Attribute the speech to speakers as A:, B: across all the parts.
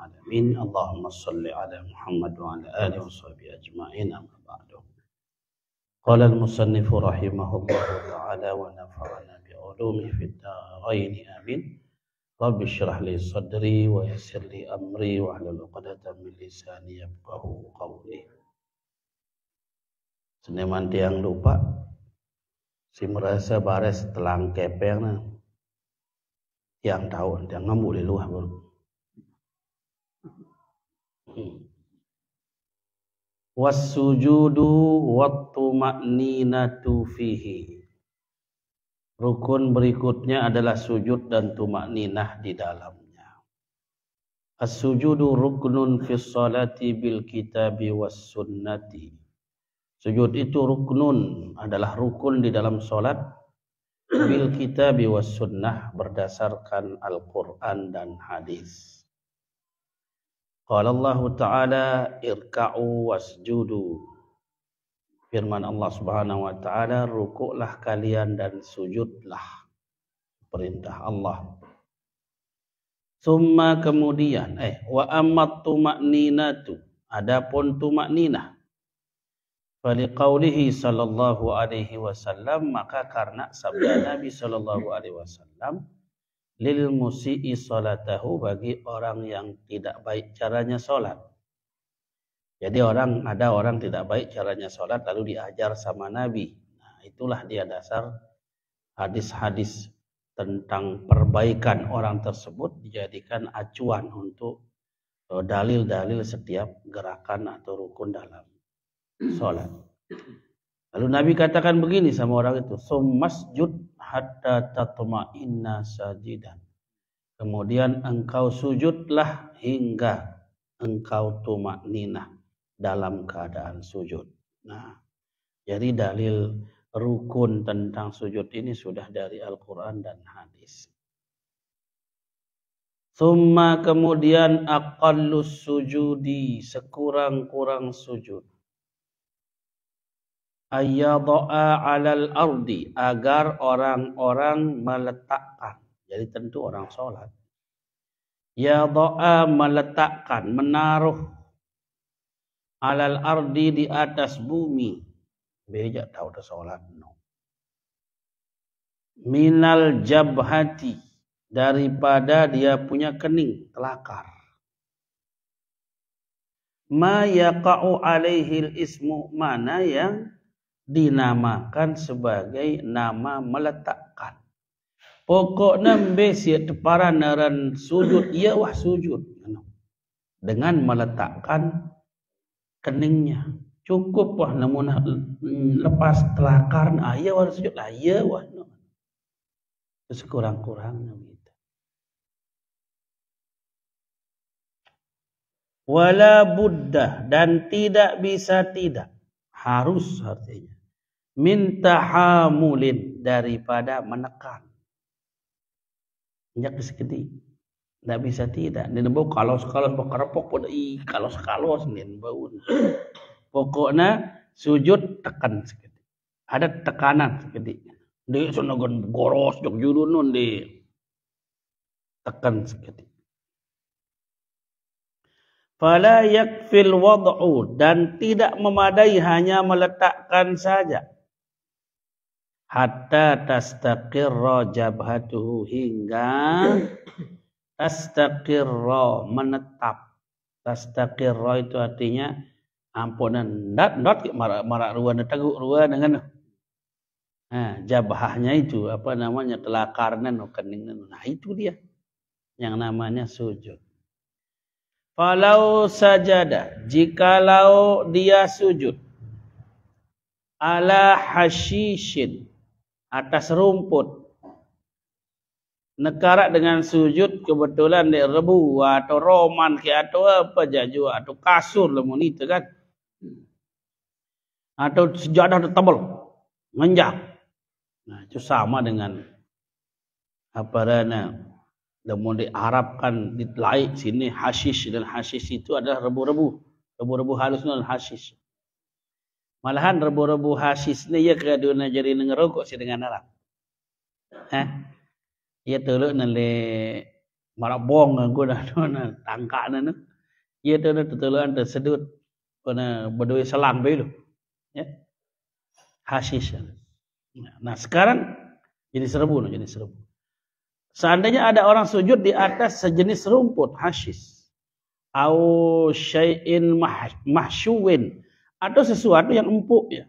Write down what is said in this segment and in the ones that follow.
A: العالمين اللهم صل على محمد وعلى آله وصحبه أجمعين أما بعد قال المصنف رحمه الله تعالى ونفعنا بعلومه في الدارين آمين رب اشرح لي صدري ويسر لي أمري واحلل عقدة من lisani yafqahu qawli. Seneman tiang lupa si merasa bares telang kepeng na tiang tahun tiang ngamuk di luar baru. Was-sujudu wat-tuma'ninatu fihi. Rukun berikutnya adalah sujud dan tumakninah di dalamnya. As-sujudu ruknun fis salati bil kitabi was sunnati. Sujud itu ruknun, adalah rukun di dalam salat bil kitabi was sunnah, berdasarkan Al-Qur'an dan hadis. Qala Allah Ta'ala irka'u wasjudu. Firman Allah Subhanahu wa taala, rukuklah kalian dan sujudlah. Perintah Allah. Summa kemudian wa ammat tumakninatu, adapun tumakninah. Fali qaulihi sallallahu alaihi wasallam, maka karena sabda Nabi sallallahu alaihi wasallam, lil musii salatahu, bagi orang yang tidak baik caranya salat. Jadi ada orang tidak baik caranya sholat lalu diajar sama Nabi. Nah, itulah dia dasar hadis-hadis tentang perbaikan orang tersebut dijadikan acuan untuk dalil-dalil setiap gerakan atau rukun dalam sholat. Lalu Nabi katakan begini sama orang itu, summasjud hatta tatma'inna sajidan. Kemudian engkau sujudlah hingga engkau tumakninah dalam keadaan sujud. Nah, jadi dalil rukun tentang sujud ini sudah dari Al-Quran dan hadis. Summa kemudian aqallus sujudi, sekurang-kurang sujud. Ayyada'a 'alal ardi, agar orang-orang meletakkan. Jadi tentu orang sholat. Yada'a, meletakkan, menaruh, alal ardi, di atas bumi. Beja tahu dah solat no. Minal jabhati, daripada dia punya kening, telakar. Ma yaqa'u alaihil ismu, mana yang dinamakan sebagai nama meletakkan. Pokoknya besiat paraneran sujud, ia wah sujud. Dengan meletakkan keningnya. Cukup wah namun lepas telakar ayah wah sujud ayah wah. Sekurang-kurangnya gitu. Wala buddha, dan tidak bisa tidak, harus artinya, minta hamulin, daripada menekan. Nyak sekedi. Tidak bisa tidak. Ini bau kalau berkerepok pun kalau nih bau. Pokoknya sujud tekan sekedi. Ada tekanan sekedi. Dia sonogon goros jok judun nun di tekan sekedi. Fala yakfil wad'u, dan tidak memadai hanya meletakkan saja. Hatta tastaqirra jabhatuhu, hingga tastaqirra, menetap. Tastaqirra itu artinya ampunan not marak ruan teguk ruan dengan jabhahnya itu apa namanya, telakarnya no keningnya. Nah itu dia yang namanya sujud. Falau sajada, jikalau dia sujud, ala hashishin, atas rumput, nekara dengan sujud kebetulan di rebu atau roman ke atau apa jaju atau kasur lemun itu kan, atau sejadah tebal menjak. Nah itu sama dengan apa namanya, lemun diharapkan di laik sini hashish, dan hashish itu adalah rebu halus dan hashish. Malahan rebu hashish ni ya kaduna jadi ngerokok si dengan Arab. Ya teluk nale marak bong aku dah tangkak na ia tu tertelan tersedut kena berdua selang begitu ya hashish. Nah sekarang jadi serbu. Seandainya ada orang sujud di atas sejenis rumput hashish au syai'in mahsyuwin atau sesuatu yang empuk ya,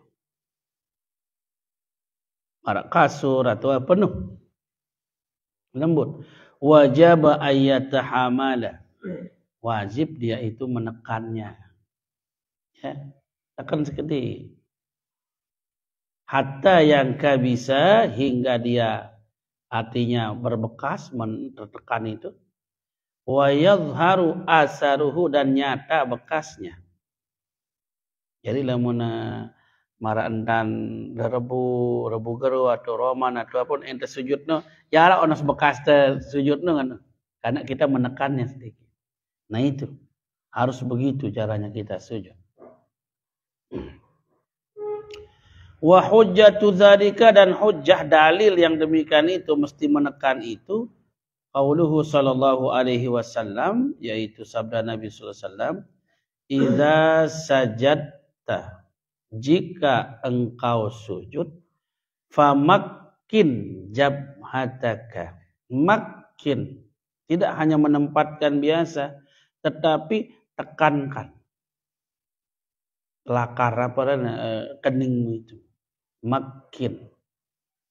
A: marak kasur atau penuh lembut, wajib ayyatahamala, wajib dia itu menekannya ya, tekan seketik hatta yang kabisa hingga dia artinya berbekas tertekan itu, wa yadhharu asaruhu dan nyata bekasnya. Jadi lamun marandan rebu geru atau roman atau apapun ente sujudno ya lah onas bekas sujudno kan karena kita menekannya sedikit. Nah itu harus begitu caranya kita sujud. Wa hujjatu dzalika dan hujjah dalil yang demikian itu mesti menekan itu qauluhu sallallahu alaihi wasallam yaitu sabda Nabi sallallahu alaihi wasallam idza sajadta jika engkau sujud famakkin jabhataka, makin tidak hanya menempatkan biasa tetapi tekankan lakar apa keningmu itu. Makin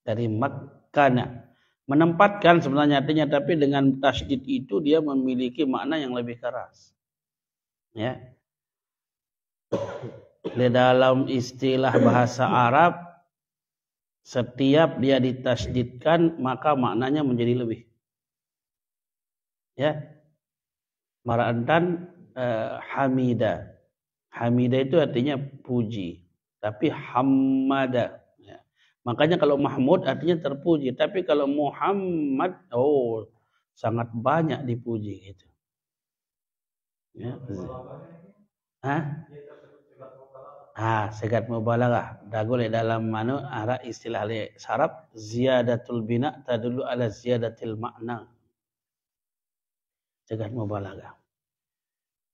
A: dari makkana menempatkan sebenarnya artinya, tapi dengan tasydid itu dia memiliki makna yang lebih keras ya. Di dalam istilah bahasa Arab setiap dia ditasydidkan maka maknanya menjadi lebih ya. Mara'antan hamida, hamida itu artinya puji, tapi hamada ya. Makanya kalau Mahmud artinya terpuji, tapi kalau Muhammad sangat banyak dipuji gitu ya. Segat mubalaghah dagole dalam ara istilah Arab ziyadatul bina tadullu ala ziyadatil makna, segat mubalaghah.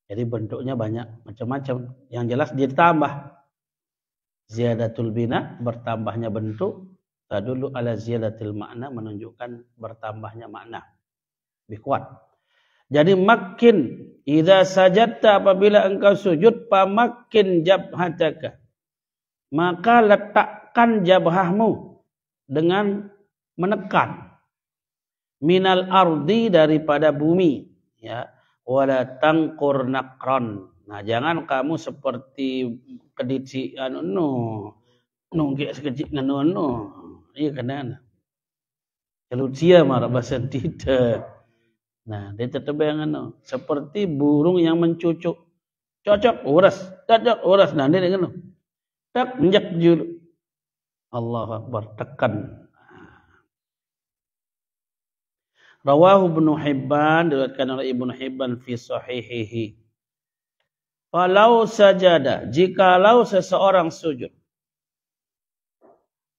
A: Jadi bentuknya banyak macam-macam, yang jelas ditambah ziyadatul bina bertambahnya bentuk, tadullu ala ziyadatil makna menunjukkan bertambahnya makna lebih kuat. Jadi makin idza sajadta apabila engkau sujud pamakin jabhataka maka letakkan jabhahmu dengan menekan minal ardi daripada bumi ya, wala tangkur nakron. Nah jangan kamu seperti kedit si nungge sekecil nganu iya kena kelucia marah bahasa tidak. Nah, dia tetap yang seperti burung yang mencucuk. Cocok uras. Nah, dia dengan tak menjak julu. Allahu Akbar, tekan. Rawahu Ibnu Hibban, diriwayatkan oleh Ibnu Hibban fi sahihihi. Falau sajada, jikalau seseorang sujud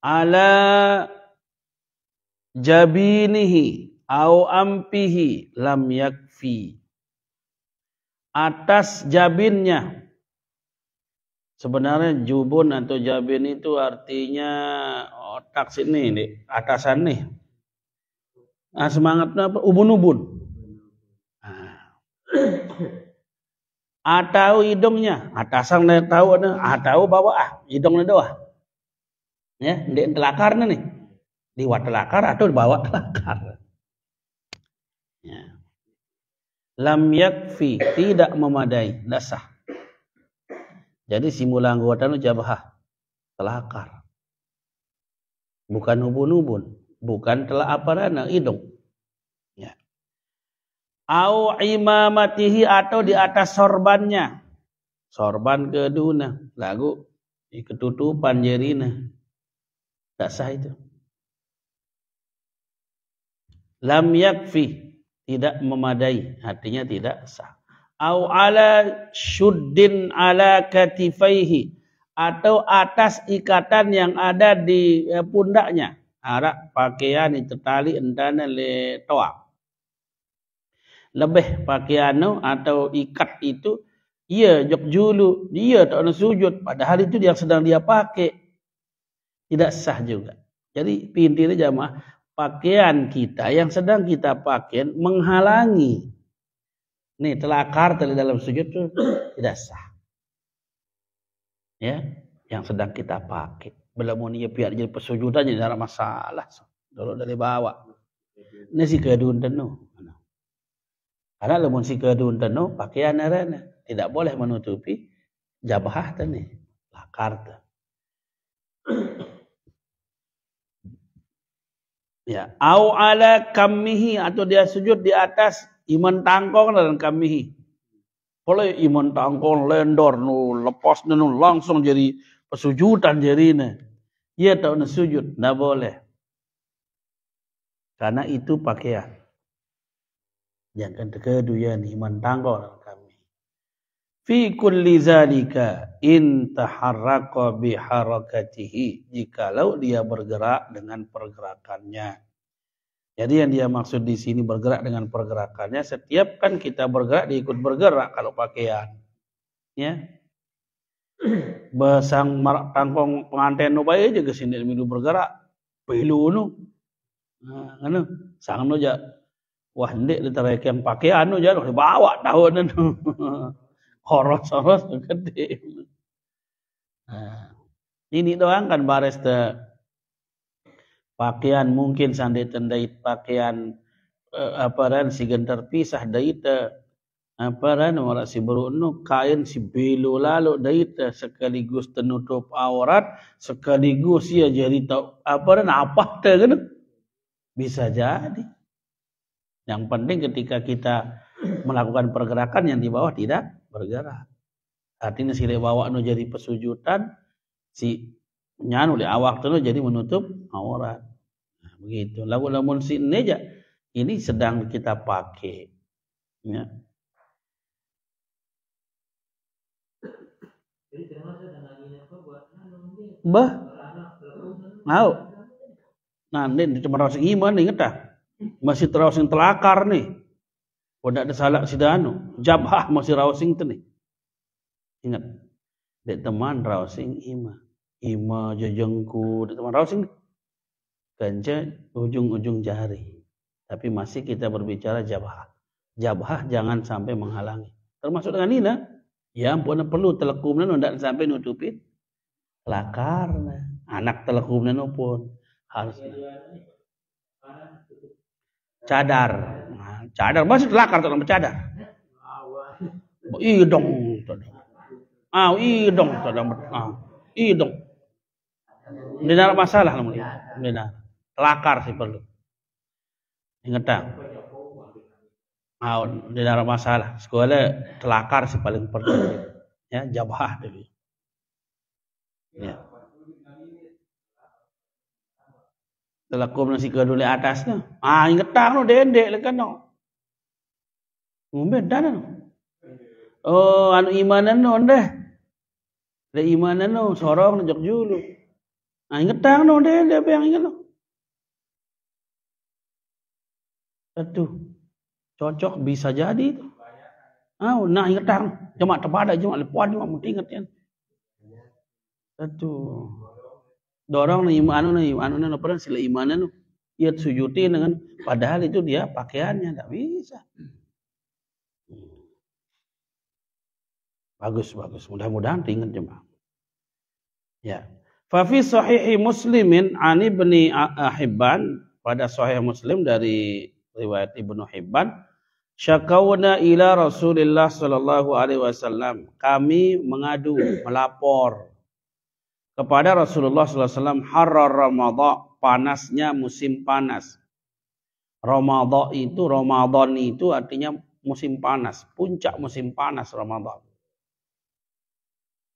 A: ala jabinihi au ampihi lam yakfi, atas jabinnya. Sebenarnya jubun atau jabin itu artinya otak sini nih, atasan nih. Nah, semangatnya apa? Ubun-ubun. Atau hidungnya, atasan tahu atau bawah hidungnya doang. Ya, di telakarnya nih. Di telakar atau di bawah telakar. Ya. Lam yakfi, tidak memadai, dasah. Jadi simula anggota nu jabah telakar. Bukan ubun-ubun, bukan telakarana hidung. Ya. Au imamatihi atau di atas sorbannya. Sorban keduna, lagu ketutupan jerina. Tak sah itu. Lam yakfi, tidak memadai, artinya tidak sah. Au ala syuddin ala katifaihi, atau atas ikatan yang ada di pundaknya. Arak pakaian itu tali endana le toa. lebih pakaian atau ikat itu, ia jok julu, dia tak nak sujud, padahal itu yang sedang dia pakai, tidak sah juga. Jadi intinya jamaah, pakaian kita yang sedang kita pakai menghalangi, nih telakar tadi dalam sujud itu tidak sah. Ya, yang sedang kita pakai. Belum dia biar jadi persujudan jadi tidak masalah. Dulu dari bawah. Ini si kedun tenu. Karena lemun si kedun tenu pakaian arana tidak boleh menutupi jabah tadi. Lakar tu. Ya, au ala kammihi atau dia sujud di atas iman tangkong dan kammihi. Kalau iman tangkong lendor lepas langsung jadi persujudan jadinya. Ia tak nak sujud, tak boleh. Karena itu pakaian. Jangan kedua ni iman tangkong dan kami. Fi kulli zalika in taharraqa bi harakatihi, jikalau dia bergerak dengan pergerakannya. Jadi yang dia maksud di sini bergerak dengan pergerakannya, setiap kan kita bergerak dia ikut bergerak kalau pakaian. Ya. Besang tangkong pengantin nu bae je ke sini milu bergerak. Pilu nu. Nah, anu, sang nu ja. Wah, ndek ditarek yang pakaian nu ja dibawa tahun nu. Horos-horos gede. Nah, ini doang kan baris teh pakaian mungkin sandi tendait pakaian aparan si gentar pisah dait aparan ora si berunu kain si belu lalu dait sekaligus penutup aurat sekaligus ia jadi tahu aparan apa teh kan bisa jadi. Yang penting ketika kita melakukan pergerakan yang di bawah tidak bergerak. Artinya si bawah nu jadi pesujudan, si nyanu di awak tu jadi menutup aurat. Nah, begitu. Lamun si neja ini sedang kita pakai. Ya. Bah, mau. Nah, ini cuma rausing iman ingat dah. Masih rausing telakar nih. Udah ada salah sidanu. Jabah masih rausing tu nih. Ingat. Dek teman rausing ima. Ima jejengku. Dek teman rausing. Ganja ujung-ujung jari. Tapi masih kita berbicara jabah. Jabah jangan sampai menghalangi. Termasuk dengan Nina. Ya ampun perlu telekumnya tidak sampai nutupin. Lakarna. Anak telekumnya pun. Harus. Cadar. Nah, cadar. Masih telakar tak nama cadar. Idong. Idong. Idong. Ini ada masalah. Ini telakar sih perlu. Ingat tak? Ini ada masalah. Sekolah telakar sih paling perlu. Ya, jabah dulu. Ya. Telakum nasi keduli atasnya. Ingat tak no dendek lekan no. Beda no. Oh, anu imanan no ndah. Le imanan no sorong nejok julu. Ingat tak no dendek apa yang ingat no. Aduh. Cocok bisa jadi itu. Nah ingat tak no. Cuma tepada cuma lepuan cuma mesti ingat kan. Aduh. Dorong nih anu apa sila imanan ia sujudi dengan padahal itu dia pakaiannya tak bisa. Bagus. Mudah-mudahan ingat jemaah. Ya. Fa fi sahih Muslimin an Ibni Hibban, pada sahih Muslim dari riwayat Ibnu Hibban, syakawna ila Rasulillah sallallahu alaihi wasallam. Kami mengadu, melapor kepada Rasulullah sallallahu alaihi wasallam harar Ramadan, panasnya musim panas. Ramadan itu artinya musim panas, puncak musim panas Ramadan.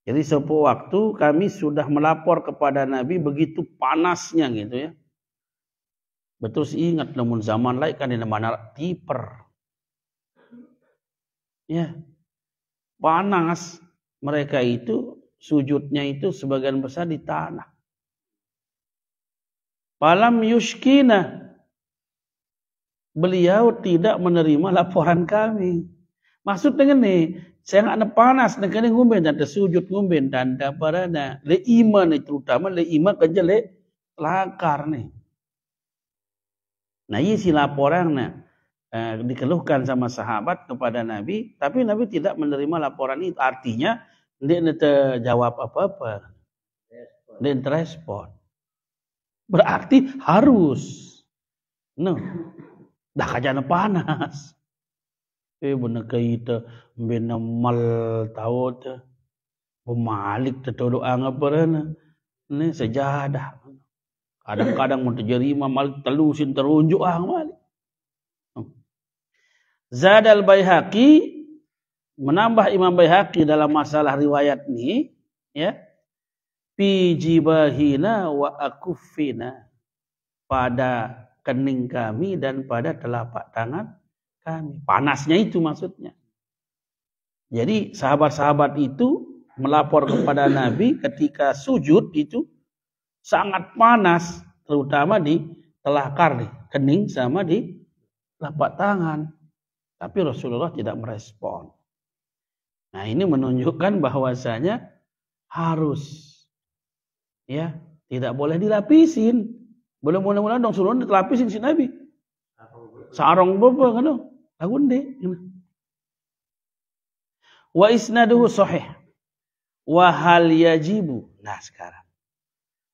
A: Jadi suatu waktu kami sudah melapor kepada Nabi begitu panasnya gitu ya. Betul sih ingat namun zaman lain kan di mana tiper. Ya. Panas mereka itu sujudnya itu sebagian besar di tanah. Falam yushkina. beliau tidak menerima laporan kami. Maksud dengan ni, saya nak panas nak kena ngumben dan tersujud ngumben dan daparana le iman ni terutama le iman kerja le lakar ni. Nah, ini si laporan dikeluhkan sama sahabat kepada Nabi, tapi Nabi tidak menerima laporan itu. Artinya dia tidak jawab apa-apa, dia tidak respon. Berarti harus, dah kajana panas. Benar kita benamal tahu tu, pemalik tertolong apa ni sejadah. Kadang-kadang mau terjerima malik telusin terunjuk malik. Zad al-Baihaqi menambah Imam Baihaqi dalam masalah riwayat ni, ya. Fi jibahina wa akuffina, pada kening kami dan pada telapak tangan kami. Panasnya itu maksudnya. Jadi sahabat-sahabat itu melapor kepada Nabi ketika sujud itu sangat panas, terutama di telakar nih, kening sama di telapak tangan. Tapi Rasulullah tidak merespon. Nah, ini menunjukkan bahwasanya harus, ya, tidak boleh dilapisin. Boleh mula-mula dong suruh dilapisin si Nabi. Sarong apa kan? Lagunde. Wa isnaduhu sahih. Wa hal yajibu. Nah, sekarang.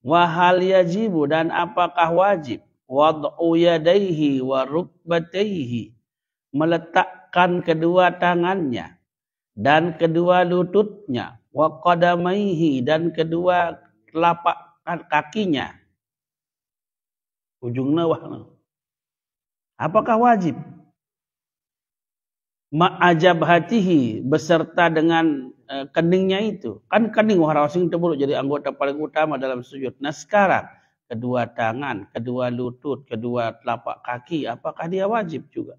A: Wa hal yajibu, dan apakah wajib wad'u yadaihi wa rukbataihi, meletakkan kedua tangannya dan kedua lututnya, wa qadamaihi, dan kedua telapak kakinya, ujung nawah. Apakah wajib? Ma'ajabhatihi, beserta dengan keningnya itu. Kan kening orang asing terburu jadi anggota paling utama dalam sujud. Nah, sekarang kedua tangan, kedua lutut, kedua telapak kaki, apakah dia wajib juga?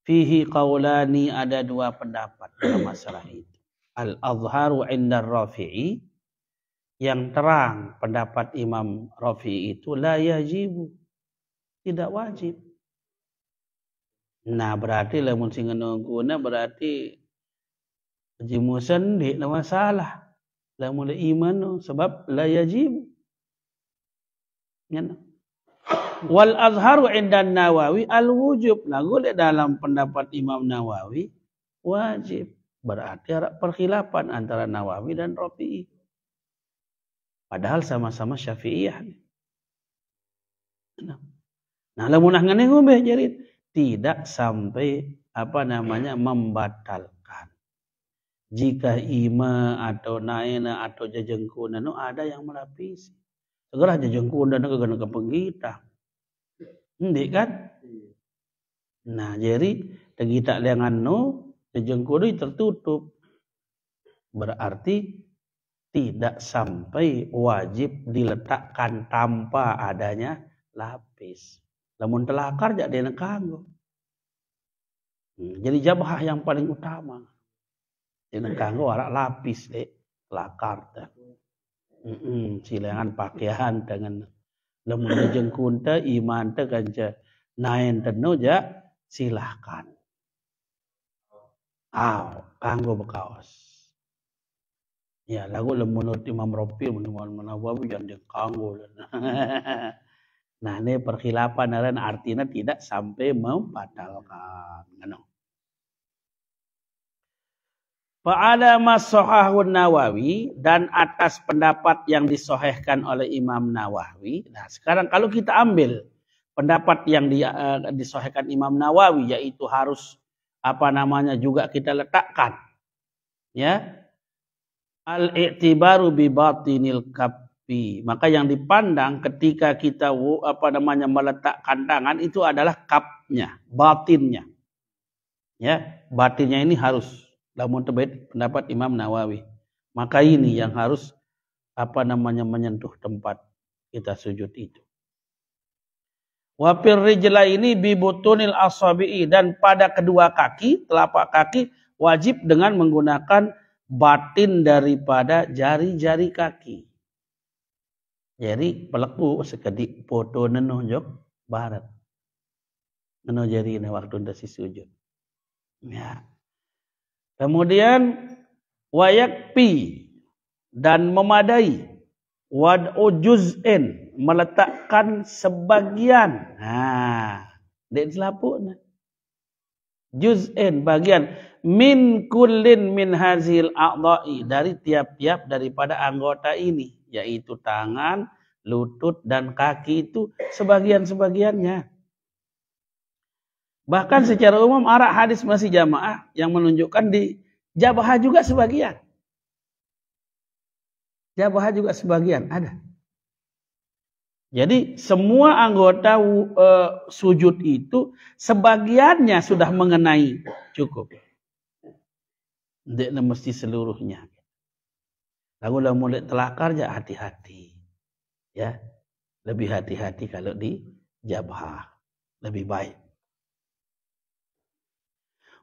A: Fihi qaulani, ada dua pendapat dalam masalah itu. Al-azharu inda Rafi'i, yang terang pendapat Imam Rafi'i itu la yajibu, tidak wajib. Nah, berarti lamun sing guna berarti jimusan di masalah. Lamun iman sebab la yajibu. Wal azharu inda Nawawi al-wujub. Nah, golek dalam pendapat Imam Nawawi wajib. Berarti ada perkhilafan antara Nawawi dan Rafi'i. Padahal sama-sama Syafi'iyah. Nah, lamun ngene ngombe jarit tidak sampai membatalkan. Jika ima atau naena atau jajengkuna ada yang melapisi. Segera jajengkuna kena kepenggita. Hindi kan? Nah, jadi tegita lengan jajengkuna tertutup. Berarti tidak sampai wajib diletakkan tanpa adanya lapis. Lamun telakar jak dena kanggo. Jadi jabah yang paling utama. Dena kanggo arak lapis telakar teh. Silangan pakaian dengan lamun jengkunta iman teh kanca naen tenu ja silahkan. Kanggo bekaos. Ya, lagu menurut Imam Rafi menurut Nawawi yang dia kanggo. Nah, ini perkhilafan dan artinya tidak sampai membatalkan. Fa'ala mas-sahahun Nawawi, dan atas pendapat yang disahihkan oleh Imam Nawawi. Nah, sekarang kalau kita ambil pendapat yang disahihkan Imam Nawawi, yaitu harus juga kita letakkan, ya, al-i'tibaru bi batinil kappi. Maka yang dipandang ketika kita meletakkan tangan itu adalah kapnya, batinnya. Ya, batinnya ini harus. Lamun terbaik pendapat Imam Nawawi. Maka ini yang harus menyentuh tempat kita sujud itu. Wa fir rijla ini bi butunil asabi'i, dan pada kedua kaki, telapak kaki wajib dengan menggunakan batin daripada jari-jari kaki. Jadi peleku sekedik foto nenunjuk barat. Ngono jarine waktu ndasi sujud. Ya. Kemudian wayakpi dan memadai, wad'u juz'in meletakkan sebagian. Nah, dek selapukna. Juz'in bagian min kullin min hazil a'dha'i dari tiap-tiap daripada anggota ini, yaitu tangan, lutut dan kaki itu sebagian-sebagiannya. Bahkan secara umum arah hadis masih jamaah yang menunjukkan di jabah juga sebagian. Jabah juga sebagian ada. Jadi semua anggota sujud itu sebagiannya sudah mengenai cukup. Tidak mesti seluruhnya. Lalu dah mulai telakar ya hati-hati. Ya, lebih hati-hati kalau di jabah. Lebih baik.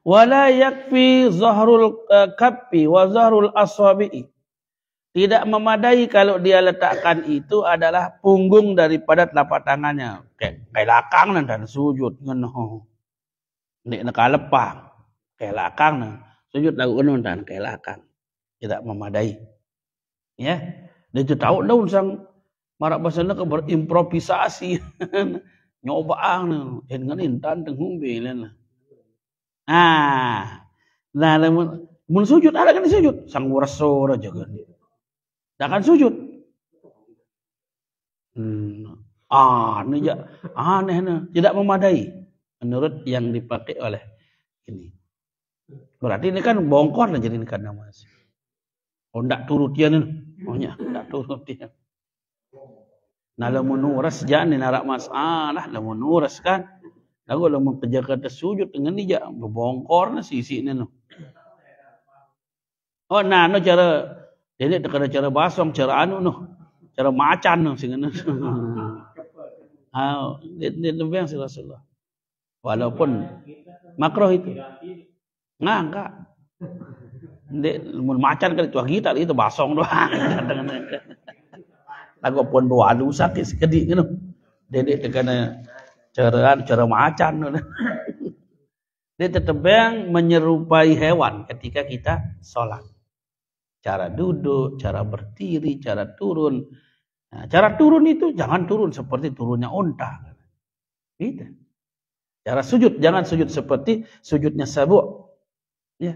A: Wala yakfi zahrul kaffi wa zahrul asabi'i. Tidak memadai kalau dia letakkan itu adalah punggung daripada telapak tangannya. Kayak lakang dan sujud. Nek nak lepah. Kayak lakang. Sujud lagu dan kayak lakang. Tidak memadai. Ya. Dia tu tahu daun sang marak bahasa nak berimprovisasi. Nyobaan. Dengan intan tenghumbil. Nah, mun sujud ada kan sujud. Sang waraso aja kan. Akan sujud. Ini aneh, tidak memadai menurut yang dipakai oleh ini. Berarti ini kan bongkor lah jadi ini kan nama. Oh ndak turut dia nih. Ohnya ndak turut dia. Nah lamun nuras jangan narak masalah lamun nuras kan. Lagu lamun kerja kata sujud dengan ni jak bongkor na sisi ni no. Oh nah no cara jadi ada cara basong, cara anu noh, cara macan noh sehingga noh. Dia yang Rasulullah. Walaupun makruh itu, enggak. Dia macan kan itu kita itu basong doang. Lagu pun bawa alu sakit sekedi gitu. Dia kena cara macan noh. Dia tetap yang menyerupai hewan ketika kita sholat. Cara duduk, cara berdiri, cara turun. Nah, cara turun itu jangan turun seperti turunnya unta. Gitu. Cara sujud, jangan sujud seperti sujudnya sabuk. Ya.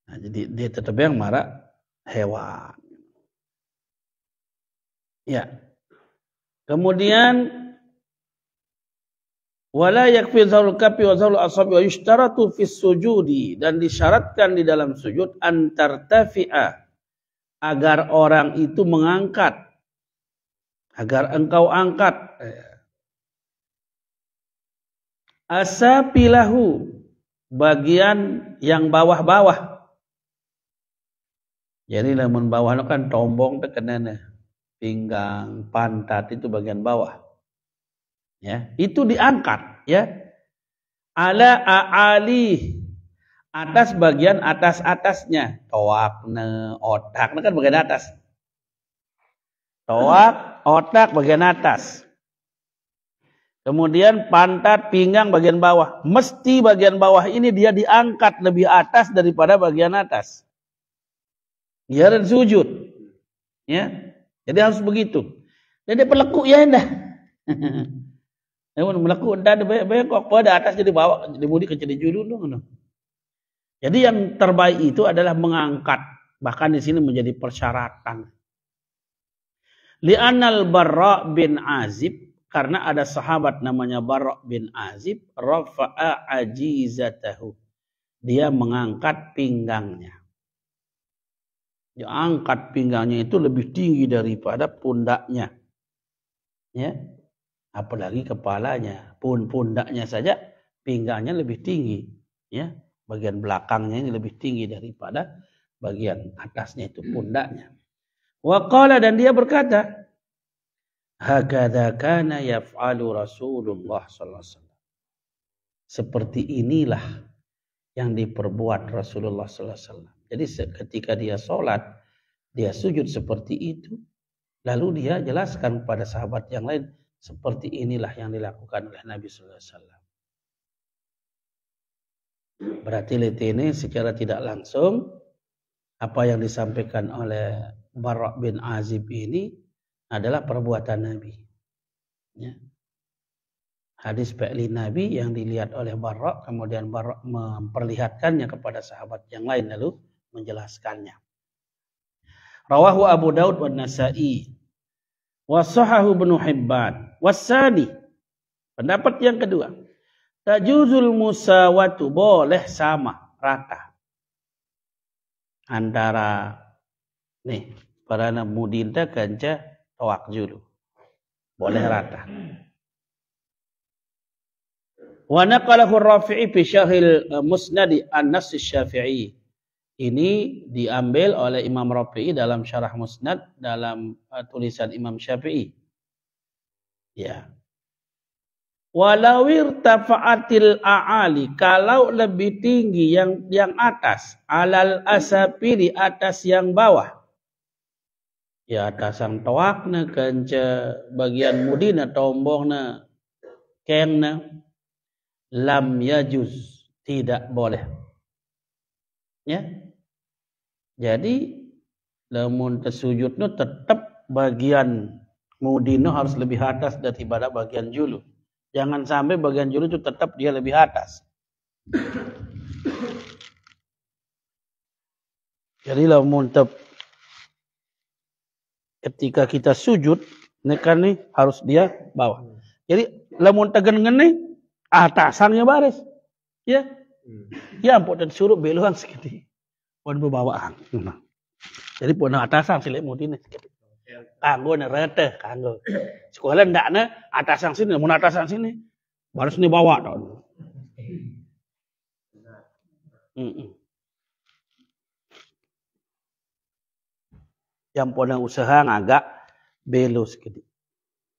A: Nah, jadi dia tetap yang marah hewan. Ya. Kemudian wala yakfi zahrul kaffi wa zahrul asabi wa yushtaratu fis sujudi, dan disyaratkan di dalam sujud antartafi'a, agar orang itu mengangkat, agar engkau angkat asapilahu, bagian yang bawah-bawah. Jadi lamun bawah itu kan tombong tekenana, pinggang, pantat itu bagian bawah. Ya, itu diangkat ya. Ala a'ali, atas bagian atas-atasnya. Toakna, otakna kan bagian atas. Toak, otak bagian atas. Kemudian pantat, pinggang bagian bawah. Mesti bagian bawah ini dia diangkat lebih atas daripada bagian atas. Ya, dan sujud. Ya. Jadi harus begitu. Jadi pelekuk ya indah. Namun melaku dah banyak kok pada atas jadi bawa jadi mudi ke jadi julu no. Jadi yang terbaik itu adalah mengangkat, bahkan di sini menjadi persyaratan. Li'anal Barra bin Azib, karena ada sahabat namanya Barra bin Azib, rafa'a ajizatahu. Dia mengangkat pinggangnya. Dia angkat pinggangnya itu lebih tinggi daripada pundaknya. Ya. Apalagi kepalanya, pundaknya saja pinggangnya lebih tinggi, ya. Bagian belakangnya ini lebih tinggi daripada bagian atasnya itu pundaknya. Wa qala, dan dia berkata, hakadza kana yaf'alu Rasulullah sallallahu alaihi wasallam. Seperti inilah yang diperbuat Rasulullah sallallahu alaihi wasallam. Jadi ketika dia sholat, dia sujud seperti itu, lalu dia jelaskan kepada sahabat yang lain, Seperti inilah yang dilakukan oleh Nabi sallallahu alaihi wasallam. Berarti ini secara tidak langsung apa yang disampaikan oleh Barra' bin Azib ini adalah perbuatan Nabi. Ya. Hadis fi'li Nabi yang dilihat oleh Barra', kemudian Barra' memperlihatkannya kepada sahabat yang lain lalu menjelaskannya. Rawahu Abu Daud wa Nasa'i wa sahahu Ibnu Hibban. Wasani, pendapat yang kedua, tajuzul musawatu, boleh sama, rata. Antara para mudinda kanca tawak julu. Boleh rata. Wa naqalahu Rafi'i fi Syarhil Musnad an-Nass Syafi'i. Ini diambil oleh Imam Rafi'i dalam Syarah Musnad dalam tulisan Imam Syafi'i. Ya. Walau irtafa'atil a'ali, kalau lebih tinggi yang atas, alal asapi di atas yang bawah. Ya atas yang tawakna kanca bagian mudina tombongna kengna lam yajuz, tidak boleh. Ya. Jadi lamun tersujudnya tetap bagian mudina harus lebih atas daripada bagian julu. Jangan sampai bagian julu itu tetap dia lebih atas. Jadi lamun ketika kita sujud, nekan nih harus dia bawah. Jadi lamun tegan nih atasannya baris. Ya. Ya ampun dan suruh beluan sekali. Pun bawaan. Jadi pun atasan silek mudine sekali. Kanggo nerete, kanggo. Sekolah ndakna atasan sini, mun atasan sini baris ni bawa tok. Yang pun usaha ngagak belu sekali.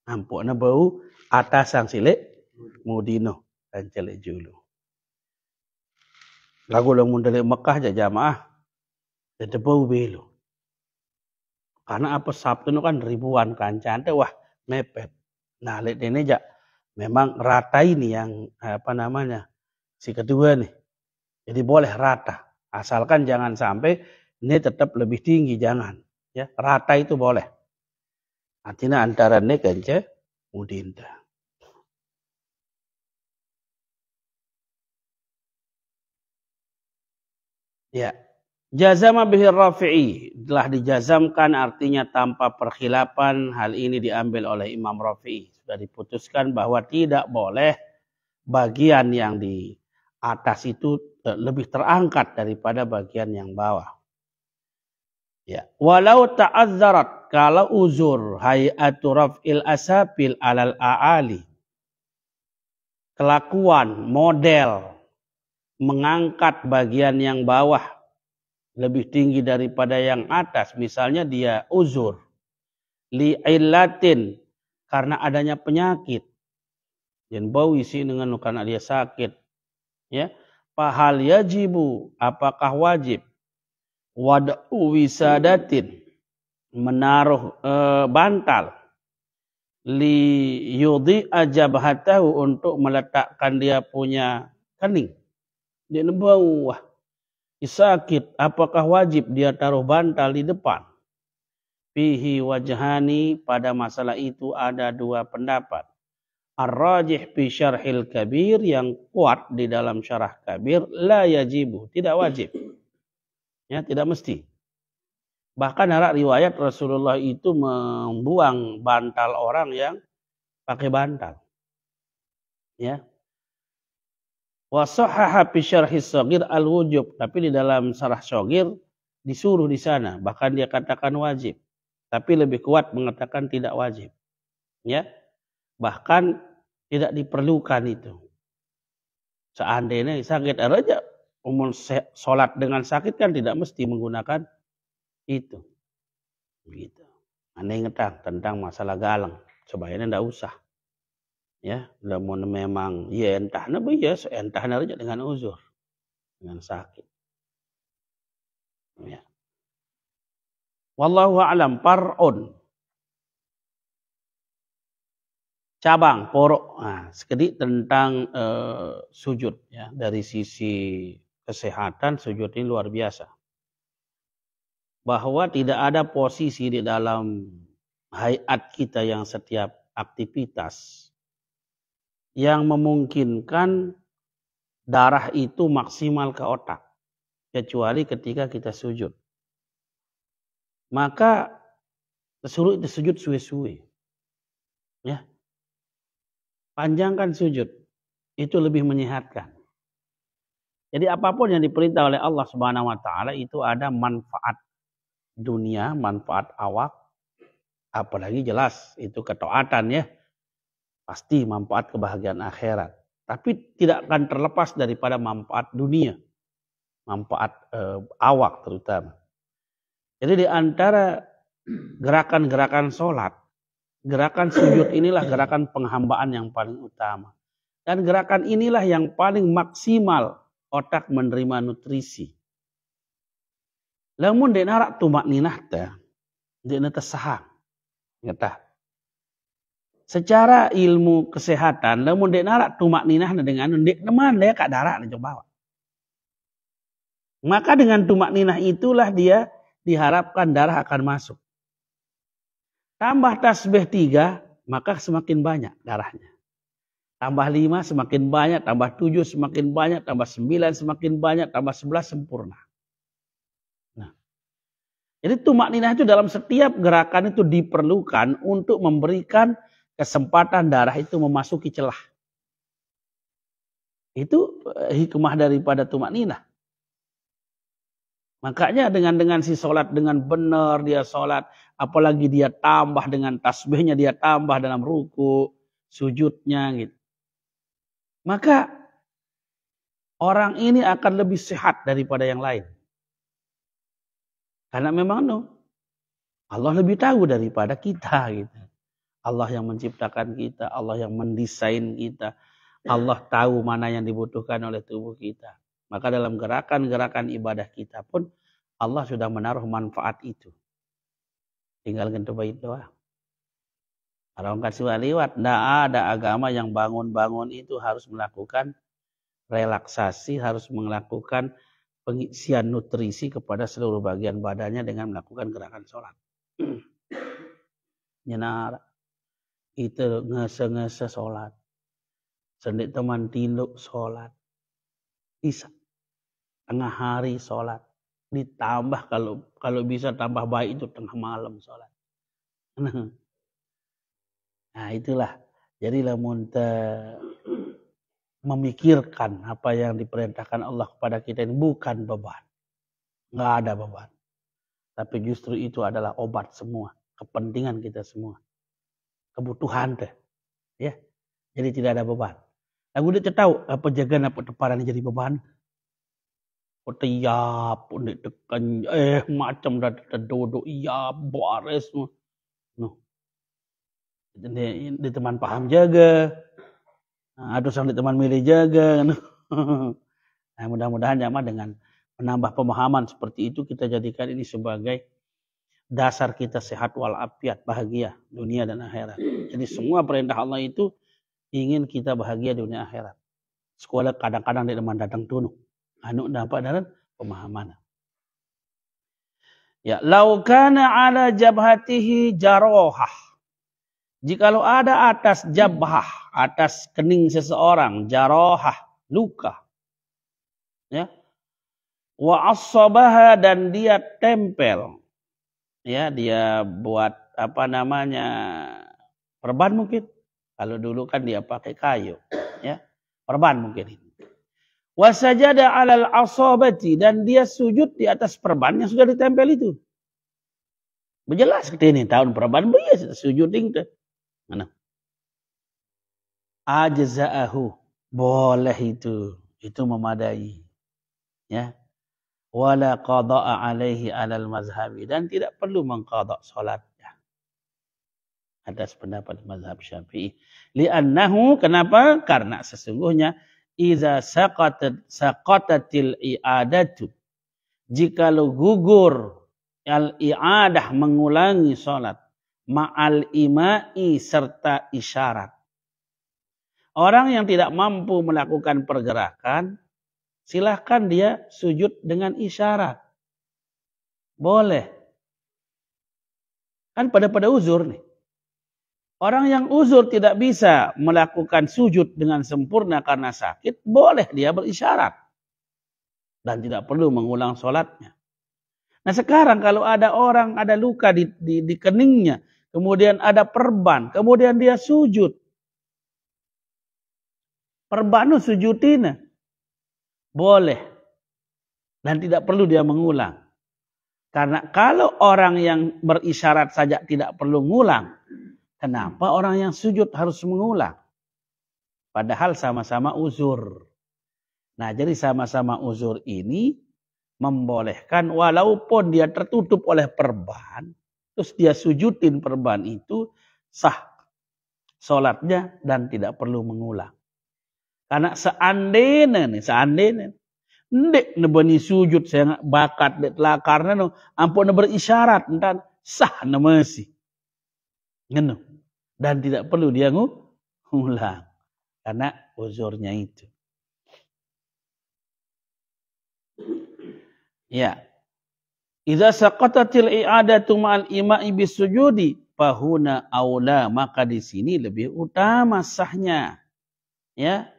A: Ampun bau atasan silek mudino kancele julu. Lagu lamun dari Mekah aja jamaah jadi bau belu. Karena apa Sabtu itu kan ribuan kancan teh wah mepet. Nah, lihat ini aja memang rata ini yang si kedua nih. Jadi boleh rata. Asalkan jangan sampai ini tetap lebih tinggi, jangan. Ya, rata itu boleh. Artinya antara ini kanca mudinda. Ya. Jazama bihi Rafi'i, telah dijazamkan artinya tanpa perkhilafan. Hal ini diambil oleh Imam Rafi'i. Sudah diputuskan bahwa tidak boleh bagian yang di atas itu lebih terangkat daripada bagian yang bawah. Ya, walau ta'azzarat, kalau uzur hay'atu raf'il asafil alal a'ali. Kelakuan, model mengangkat bagian yang bawah lebih tinggi daripada yang atas, misalnya dia uzur li'illatin, karena adanya penyakit, dan bau isi dengan karena dia sakit, ya, fahal yajibu, apakah wajib, wad'u wisadatin, menaruh bantal, li yudhi ajabhatahu, untuk meletakkan dia punya kening, dia bau, wah sakit, apakah wajib dia taruh bantal di depan? Fihi wajhani, pada masalah itu ada dua pendapat. Ar-rajih fi syarhil kabir, yang kuat di dalam syarah kabir, la yajibu, tidak wajib. Ya, tidak mesti. Bahkan ada riwayat Rasulullah itu membuang bantal orang yang pakai bantal. Ya. Wa sahhaha fi syarhi shaghir al-wujub, tapi di dalam syarah shaghir disuruh di sana, bahkan dia katakan wajib, tapi lebih kuat mengatakan tidak wajib. Ya. Bahkan tidak diperlukan itu. Seandainya sakit aja, umum salat dengan sakit kan tidak mesti menggunakan itu. Begitu. Aneh ngetang tentang masalah galang, sebaiknya enggak usah. Ya, namun memang ya entahna ya entahna aja dengan uzur, dengan sakit. Ya. Wallahu a'lam. Par'un, cabang porok. Nah, sedikit tentang sujud ya. Dari sisi kesehatan sujud ini luar biasa. Bahwa tidak ada posisi di dalam hayat kita yang setiap aktivitas yang memungkinkan darah itu maksimal ke otak. Kecuali ketika kita sujud. Maka suruh itu sujud suwe-suwe. Ya. Panjangkan sujud. Itu lebih menyehatkan. Jadi apapun yang diperintah oleh Allah Subhanahu wa taala itu ada manfaat dunia, manfaat awak, apalagi jelas itu ketaatan ya. Pasti manfaat kebahagiaan akhirat. Tapi tidak akan terlepas daripada manfaat dunia. Manfaat awak terutama. Jadi di antara gerakan-gerakan sholat, gerakan sujud inilah gerakan penghambaan yang paling utama. Dan gerakan inilah yang paling maksimal otak menerima nutrisi. Lamun dek narak tumak ninah teh, dek nata sahang. Ngetah. Secara ilmu kesehatan, lamun dek narak tumak ninah dengan dek teman dia kak darak na coba. Maka dengan tumak ninah itulah dia diharapkan darah akan masuk. Tambah tasbih 3, maka semakin banyak darahnya. Tambah 5 semakin banyak, tambah 7 semakin banyak, tambah 9 semakin banyak, tambah 11 sempurna. Nah, jadi tumak ninah itu dalam setiap gerakan itu diperlukan untuk memberikan kesempatan darah itu memasuki celah. Itu hikmah daripada tumak ninah. Makanya dengan si sholat dengan benar dia sholat, apalagi dia tambah dengan tasbihnya, dia tambah dalam ruku, sujudnya gitu. Maka orang ini akan lebih sehat daripada yang lain. Karena memang Allah lebih tahu daripada kita gitu. Allah yang menciptakan kita, Allah yang mendesain kita. Allah tahu mana yang dibutuhkan oleh tubuh kita. Maka dalam gerakan-gerakan ibadah kita pun Allah sudah menaruh manfaat itu. Tinggal gentu bait doa. Orang kasih liwat, tidak ada agama yang bangun-bangun itu harus melakukan relaksasi, harus melakukan pengisian nutrisi kepada seluruh bagian badannya dengan melakukan gerakan sholat. Nyenar, itu ngese-ngese sholat. Sendik teman tinduk sholat. Bisa. Tengah hari sholat. Ditambah kalau bisa tambah baik itu tengah malam sholat. Nah itulah. Jadi lamun memikirkan apa yang diperintahkan Allah kepada kita ini bukan beban. Nggak ada beban. Tapi justru itu adalah obat semua. Kepentingan kita semua. Kebutuhan teh. Ya. Jadi tidak ada beban. Aku udah tahu apa jaga apa teparan jadi beban. Tiap pun ditekan macam dah duduk iya baris no. Di teman paham jaga. Atau sang di teman milih jaga. Nah, mudah-mudahan jamaah dengan menambah pemahaman seperti itu kita jadikan ini sebagai dasar kita sehat walafiat, bahagia dunia dan akhirat. Jadi semua perintah Allah itu ingin kita bahagia dunia akhirat. Sekolah kadang-kadang di teman datang tunu. Anu dapat dalam pemahaman. Ya, lau kana ala jabhatihi jarohah. Jikalau ada atas jabhah, atas kening seseorang, jarohah, luka. Ya. Wa assabaha dan dia tempel. Ya, dia buat apa namanya? Perban mungkin. Kalau dulu kan dia pakai kayu, ya. Perban mungkin. Wa sajada 'alal asabati dan dia sujud di atas perban yang sudah ditempel itu. Berjelas kita ini tahun perban biasa sujud itu. Mana? Ajza'ahu, boleh itu memadai. Ya. Wala qada'a alaihi 'alal mazhabi dan tidak perlu mengqada' salatnya. Atas pendapat mazhab Syafi'i. Li'annahu kenapa? Karena sesungguhnya iza saqatatil i'adatu jikalau gugur al-i'adah mengulangi salat ma'al ima'i serta isyarat. Orang yang tidak mampu melakukan pergerakan, silahkan dia sujud dengan isyarat. Boleh. Kan pada uzur nih. Orang yang uzur tidak bisa melakukan sujud dengan sempurna karena sakit, boleh dia berisyarat. Dan tidak perlu mengulang sholatnya. Nah sekarang kalau ada orang, ada luka di keningnya, kemudian ada perban, kemudian dia sujud. Perban itu sujudina. Boleh. Dan tidak perlu dia mengulang. Karena kalau orang yang berisyarat saja tidak perlu mengulang, kenapa orang yang sujud harus mengulang? Padahal sama-sama uzur. Nah, jadi sama-sama uzur ini membolehkan walaupun dia tertutup oleh perban, terus dia sujudin perban itu, sah sholatnya dan tidak perlu mengulang. Karena seandainya ndek nebani sujud saya bakat det lah karena no ampun berisyarat entar sah na masih. Ngeno. Dan tidak perlu dia ngulang karena uzurnya itu. Ya. Idza saqatatil i'adatu ma'al ima'i bisujudi fahuna aula, maka di sini lebih utama sahnya. Ya.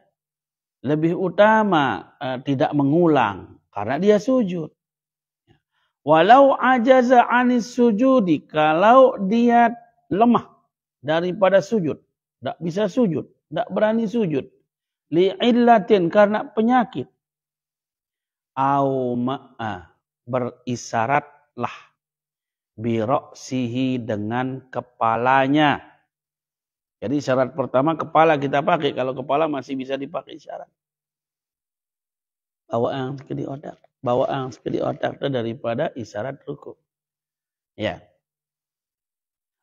A: Lebih utama tidak mengulang karena dia sujud. Walau ajaza anis sujudi, kalau dia lemah daripada sujud, tidak bisa sujud, tidak berani sujud, li'illatin karena penyakit, au ma'a berisyaratlah biroksihi dengan kepalanya. Jadi syarat pertama kepala kita pakai. Kalau kepala masih bisa dipakai syarat. Bawaan sekali otak. Bawaan sekali otak itu daripada isyarat ruku. Ya.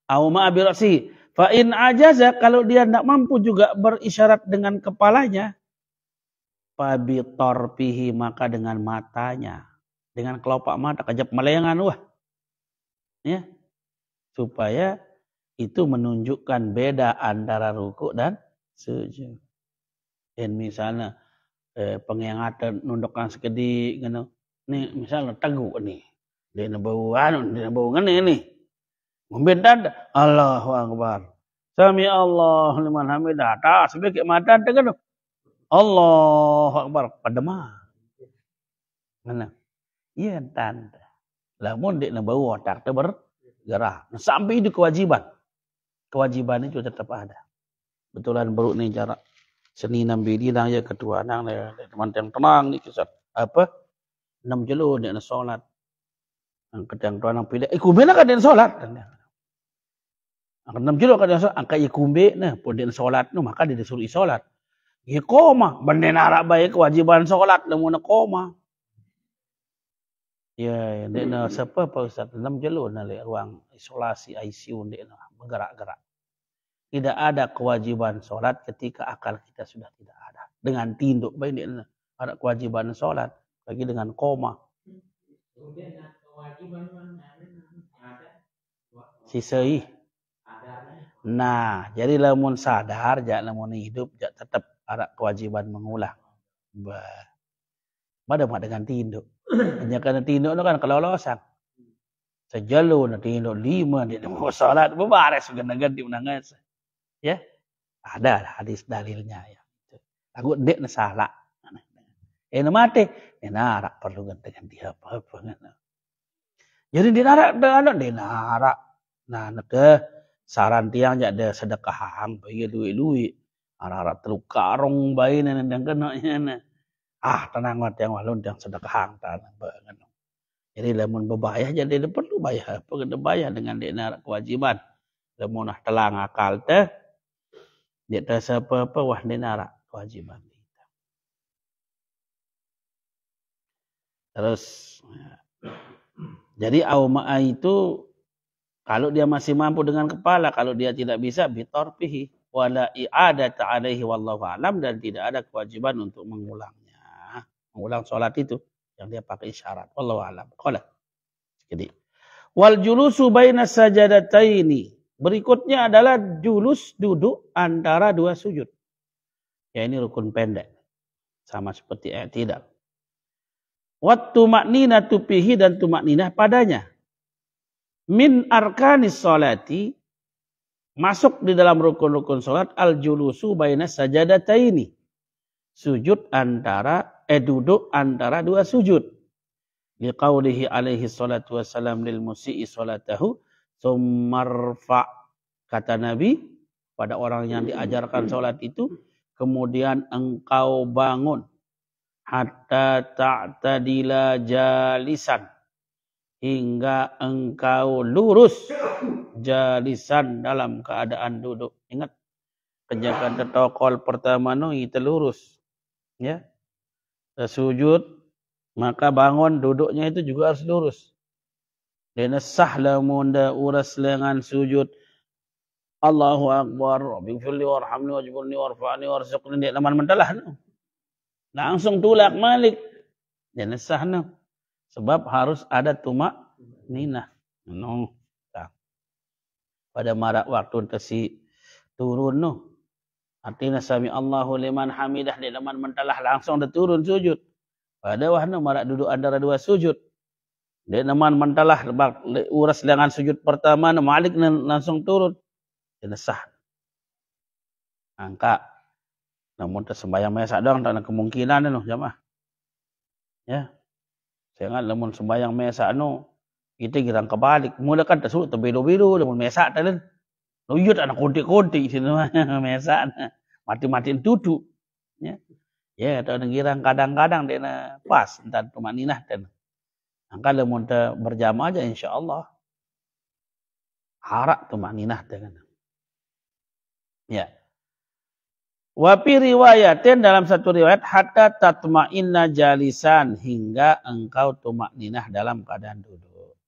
A: Auma abirasi. Fa in ajaza, kalau dia tidak mampu juga berisyarat dengan kepalanya. Fabitorpihi, maka dengan matanya. Dengan kelopak mata. Kejap melengan. Wah. Ya. Supaya itu menunjukkan beda antara ruku dan sujud. Dan misalnya pengingatan nundukkan sekedi, gitu. Nih misalnya teguk nih, dia nabauan, dia nabauan ini, membentad, Allahu Akbar, Sami Allah liman hamidah, tak sebagai mata tegan, Allahu Akbar, padema, mana? Iya tanda, lamun dia nabau otak tu bergerak, sampai itu kewajiban. Kewajiban itu tetap ada. Betulan baru nih jarak seni nambili nang ya kedua nang teman yang tenang ni kisah apa 6 jelo dia nak solat. Ang kadang tuan nang pilih kumbe nak dia solat. Ang 6 jelo kadang solat angka kumbe nah pun dia solat no maka dia disuruh solat. Ye koma benden arab baik kewajiban solat lamun koma. Ya dia nak siapa Pak Ustaz 6 jelo na ruang isolasi ICU dia bergerak-gerak. Tidak ada kewajiban sholat ketika akal kita sudah tidak ada. Dengan tinduk, baik ini ada kewajiban sholat. Lagi dengan koma. Sisai. Nah, jadi lamun sadar, jangan lamun hidup, tetap ada kewajiban mengulang. Pada dengan tinduk. Hanya karena tinduk itu kan kelolosan. Sejalu nanti tinduk 5, dia mau sholat, berbaris dengan ganti undangan. Ya, ada hadis dalilnya ya. Aku dek na salah. Mati, narak perlu dengan dia apa-apa. Jadi dinarak dengan dinarak. Nah, ke saran tiang jadi sedekahang bagi duit-duit. Arak teluk karung bayi dan kena. Tenang mati yang walun yang sedekahang tanang banget. Jadi lamun bebayar jadi perlu bayar. Perlu bayar dengan dinarak kewajiban. Lamun telang akal teh. Dia tak apa-apa, wah dia narak kewajiban kita. Terus, jadi awma'a itu, kalau dia masih mampu dengan kepala, kalau dia tidak bisa, bitorpihi, wala i'adata alaihi wallahu alam, dan tidak ada kewajiban untuk mengulangnya. Mengulang sholat itu, yang dia pakai isyarat. Wallahu alam. Jadi, wal julusu baina sajadataini. Berikutnya adalah julus duduk antara dua sujud. Ya ini rukun pendek. Sama seperti i'tidal. Wat tuma'ninatu fihi dan tuma'ninah padanya. Min arkanis sholati masuk di dalam rukun-rukun salat al-julusu baina sajadataini. Sujud antara duduk antara dua sujud. Liqaulihi alaihi salatu wassalam lil musii salatahu tsummarfa, kata Nabi pada orang yang diajarkan salat itu, kemudian engkau bangun hatta ta'tadila jalisan, hingga engkau lurus jalisan dalam keadaan duduk. Ingat, penjagaan protokol pertama kita lurus. Ya. Sujud, maka bangun duduknya itu juga harus lurus. Dan sahla munda uras lengan sujud. Allahu Akbar, Rabbighfirli warhamni wajburni warfa'ni warzuqni. Dia laman mentalah. Langsung tulak malik. Dan sahna. Sebab harus ada tuma'ninah. No. Pada marak waktu tesi turun no. Artinya sami Allahu liman hamidah, di laman mentalah langsung dia turun sujud. Pada wahna marak duduk antara dua sujud. Dia laman mentalah uras lengan sujud pertama malik langsung turun. Dia sah. Angka. Namun tersembayang mesak doang tak ada kemungkinan no jamaah. Ya. Sehingga namun sembayang mesak no kita girang kebalik. Mula kan tersudut terbiru-biru namun mesak talen. Luyut anak kontik-kontik sini mesak. Mati-matiin duduk. Ya. Ya, atau girang kadang-kadang dia pas entar tumaninah dan angka namun berjamaah aja insyaallah. Harak tumaninah dengan. Ya. Wa fi riwayatin, dalam satu riwayat, hatta tatma'inna jalisan, hingga engkau tumakninah dalam keadaan duduk.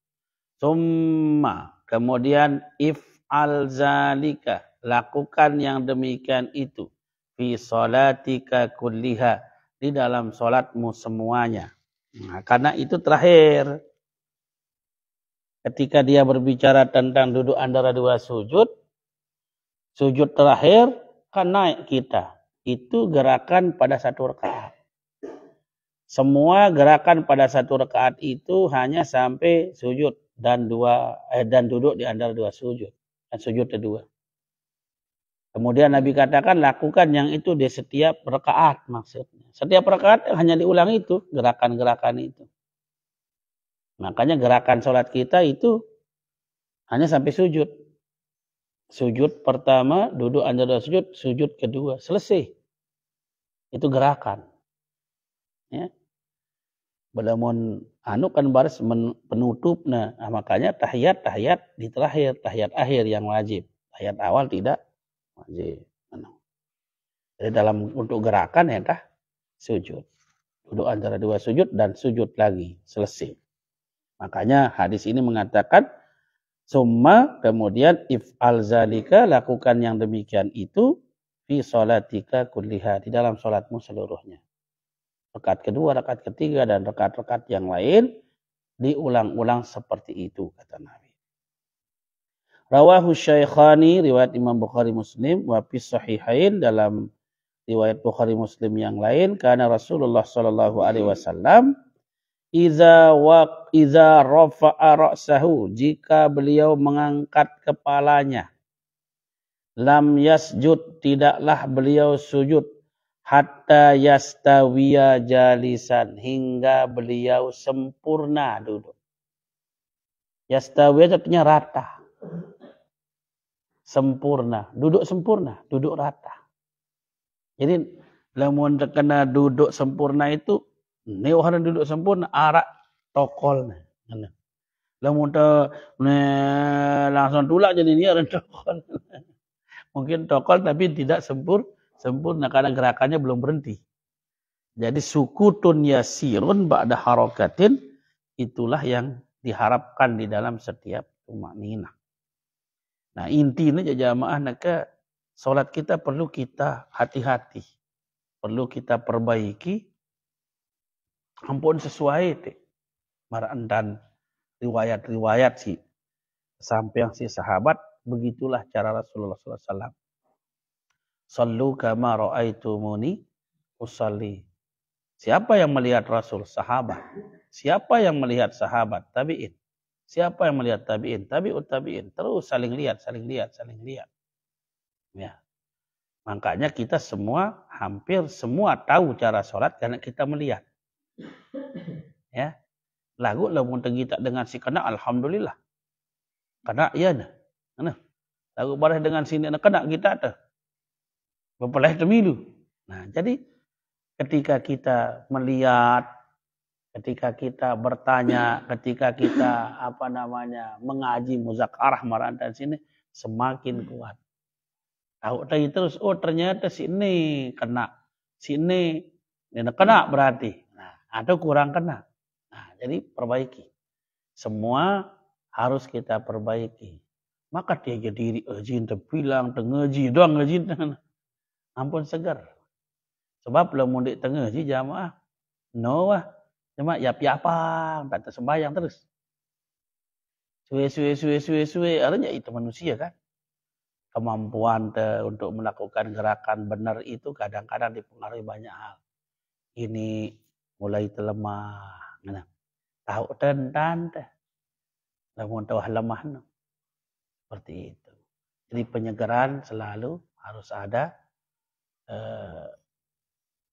A: Summa, kemudian if'al zalika, lakukan yang demikian itu, fi sholatika kulliha, di dalam sholatmu semuanya. Nah, karena itu terakhir. Ketika dia berbicara tentang duduk antara dua sujud, sujud terakhir, kan naik kita. Itu gerakan pada satu rakaat. Semua gerakan pada satu rakaat itu hanya sampai sujud dan duduk di antara dua sujud. Dan sujud kedua. Kemudian Nabi katakan lakukan yang itu di setiap rakaat maksudnya. Setiap rakaat hanya diulang itu, gerakan-gerakan itu. Makanya gerakan sholat kita itu hanya sampai sujud. Sujud pertama, duduk antara sujud, sujud kedua, selesai. Itu gerakan. Ya. Belamun kan baris penutup. Nah, makanya tahiyat di terakhir, tahiyat akhir yang wajib. Tahiyat awal tidak wajib. Jadi untuk gerakan ya sujud. Duduk antara dua sujud dan sujud lagi, selesai. Makanya hadis ini mengatakan summa, kemudian if'al zalika, lakukan yang demikian itu fi sholatika kulliha, di dalam sholatmu seluruhnya. Rakaat kedua, rakaat ketiga, dan rakaat-rakaat yang lain diulang-ulang seperti itu, kata Nabi. Rawahu Syaikhani, riwayat Imam Bukhari Muslim, wa fi sahihain, dalam riwayat Bukhari Muslim yang lain, karena Rasulullah sallallahu alaihi wasallam Iza rafa'a ra'sahu, jika beliau mengangkat kepalanya, lam yasjud, tidaklah beliau sujud, hatta yastawiya jalisan, hingga beliau sempurna duduk. Yastawiya artinya rata. Sempurna, duduk rata. Jadi lamun terkena duduk sempurna itu, ini orang duduk sempurna, arak tokol. Lamun langsung tulak jadi ini orang tokol. Mungkin tokol tapi tidak sempurna karena gerakannya belum berhenti. Jadi sukutun yasirun ba'da harakatin, itulah yang diharapkan di dalam setiap tumakninah. Nah, intinya jamaah naka salat kita perlu kita hati-hati. Perlu kita perbaiki. Ampun sesuai maraan dan riwayat-riwayat sih sampai yang si sahabat, begitulah cara Rasulullah SAW. Sallu kama ra'aitumuni usalli. Siapa yang melihat Rasul? Sahabat. Siapa yang melihat sahabat? Tabi'in. Siapa yang melihat tabi'in? Tabi'ut tabi'in. Terus saling lihat. Ya. Makanya kita semua, hampir semua tahu cara sholat karena kita melihat. Ya. Lagu lamun kita dengan si kena, alhamdulillah. Kena iya dah. Nah, lagu bareh dengan sini kena kita tuh. Bapaleh temilu. Nah, jadi ketika kita melihat, ketika kita bertanya, ketika kita mengaji muzakarah marantan sini semakin kuat. Tahu tadi terus, oh ternyata sini kena, sini kena berarti. Nah, atau kurang kena. Nah, jadi perbaiki. Semua harus kita perbaiki. Maka dia jadi izin terbilang, tengaji doang izin, ampun segar. Sebab belum mundik tengaji jamaah, no wah, cuma yap-yapang, tak tersembayang terus. Suwe, artinya itu manusia kan. Kemampuan untuk melakukan gerakan benar itu kadang-kadang dipengaruhi banyak hal. Ini mulai terlemah. Nah, tahu tentan teh. Namun tahu lemah no. Seperti itu. Jadi penyegaran selalu harus ada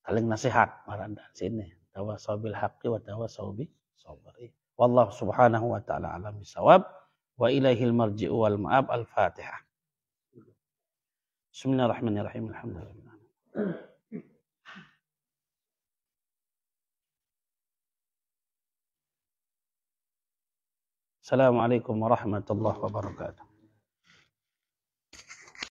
A: saling nasihat maranda sini. Tawasau bil haqqi wa tawasau bis sabr. Wallahu subhanahu wa ta'ala alam bisawab wa ilaihil marji'u wal ma'ab. Al-Fatihah. Bismillahirrahmanirrahim. Alhamdulillah. Assalamualaikum warahmatullahi wabarakatuh.